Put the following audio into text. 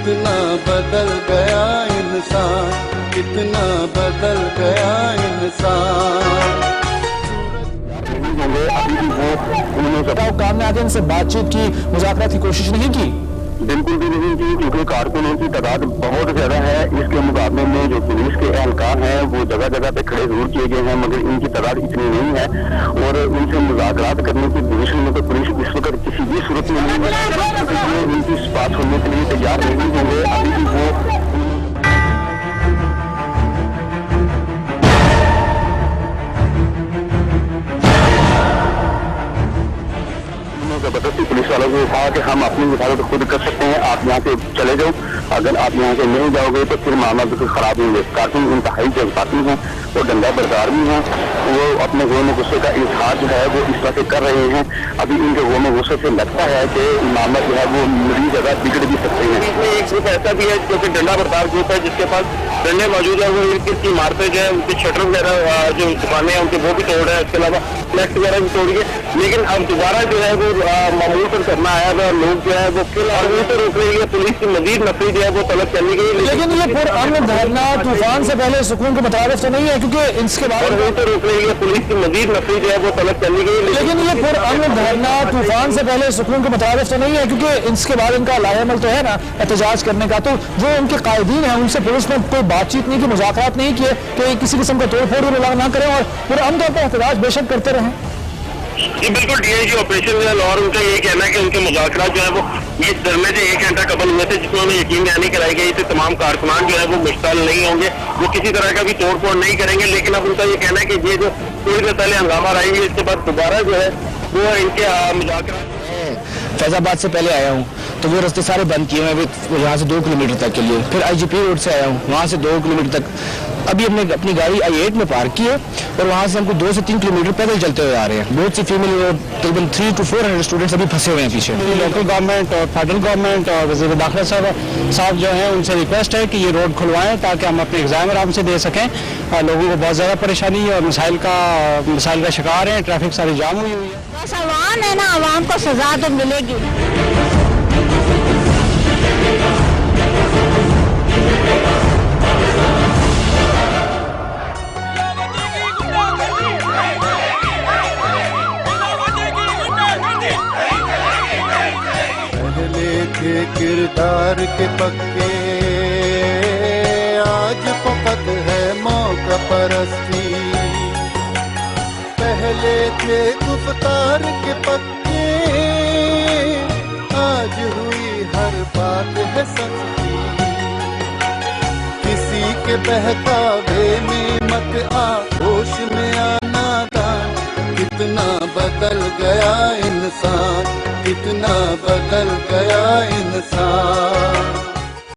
कितना बदल गया इंसान, कितना बदल गया इंसान। अभी भी वो उन्होंने काम में आके इनसे बातचीत की, मुज़ाकरात की कोशिश नहीं की? बिल्कुल भी नहीं की, क्योंकि कारकुनों की तादाद बहुत ज्यादा है। इसके मुकाबले में जो पुलिस के एहलकार हैं वो जगह जगह पे खड़े जरूर किए गए हैं, मगर इनकी तादाद इतनी नहीं है और इनसे मुज़ाकरात करने की पोजीशन में तो पुलिस इस वक्त किसी भी सूरत में नहीं है, उनकी बात सुनने के लिए तैयार नहीं होंगे। अभी भी वो जबरदस्ती पुलिस वालों को कहा कि हम अपनी हिफाजत खुद कर सकते हैं, आप यहाँ से चले जाओ, अगर आप यहाँ से नहीं जाओगे तो फिर मामला बिल्कुल खराब होंगे। कारकुन इंतहाई जज्बाती हैं और डंडा बरदार भी हैं, वो अपने गम गुस्से का इजहार जो है वो इस तरह से कर रहे हैं। अभी इनके गम गुस्से से लगता है कि मामला जो है वो मरीज जगह बिगड़ भी सकते हैं। इसमें एक ग्रुप ऐसा भी है जो कि डंडा बरदार ग्रुप है, जिसके पास डंडे मौजूद है, वो इनकी इमारतें जो है उनकी शटर वगैरह जो दुकानें हैं उनके वो भी तोड़ रहे हैं, इसके अलावा फ्लैक्स वगैरह भी तोड़ी है। लेकिन अब दोबारा जो है वो मामूल पर करना आया था और लोग जो है वो फिलहाल उनसे रोक रही है। पुलिस की मजीद नफरी जो है वो तलब करनी गई, लेकिन ये पुरअमन धरना तूफान से पहले सुकून के मुताबिक तो नहीं है, क्योंकि इसके बाद उनसे रोक रही है। पुलिस की मजीद नफरी जो है वो तलब करनी गई, लेकिन ये पुरअमन धरना तूफान से पहले सुकून के मुताबिक तो नहीं है, क्योंकि इसके बाद इनका लाएमल तो है ना एहतजाज करने का। तो जो उनके कायदीन हैं उनसे पुलिस ने कोई बातचीत नहीं की, मुज़ाकरात नहीं किए कि किसी किस्म का तोड़ फोड़ ना करें और पुरअमन तौर पर एहतजाज बेशक करते रहें। जी बिल्कुल, डीआईजी ऑपरेशन है और उनका ये कहना है कि उनके मुज़ाकरात जो है वो इस धरने से 1 घंटा कबल हुए थे, जिसमें उन्हें यकीन दहानी कराई गई थी तमाम कारकुनान जो है वो मुश्तल नहीं होंगे, वो किसी तरह का भी तोड़ फोड़ नहीं करेंगे। लेकिन अब उनका ये कहना है कि ये जो थोड़ी देर पहले हंगामा आएंगे इसके बाद दोबारा जो है वो इनके मुज़ाकरात। फैजाबाद से पहले आया हूँ तो वो रास्ते सारे बंद किए हुए हैं यहाँ से 2 किलोमीटर तक के लिए। फिर आईजीपी रोड से आया हूँ, वहाँ से 2 किलोमीटर तक। अभी हमने अपनी गाड़ी I8 में पार्क की है और वहाँ से हमको 2 से 3 किलोमीटर पैदल चलते हुए आ रहे हैं। बहुत सी फीमेल तकरीबन 300 to 400 स्टूडेंट्स अभी फंसे हुए हैं पीछे। लोकल गवर्नमेंट और फेडरल गवर्नमेंट और वज़ीर दाखिला साहब जो हैं उनसे रिक्वेस्ट है कि ये रोड खुलवाएं ताकि हम अपने एग्जाम आराम से दे सकें। लोगों को बहुत ज़्यादा परेशानी है और मिसाइल का शिकार हैं, ट्रैफिक सारी जाम हुई है। बस आवाम है ना, आवाम को सजा तो मिलेगी। पहले थे किरदार के पक्के, आज फकत है मौका परस्ती। पहले थे गुफ्तार के पक्के, आज हुई हर बात है सच्ची। किसी के बहकावे में मत आ, होश में आना दान। कितना बदल गया इंसान, कितना बदल गया इंसान।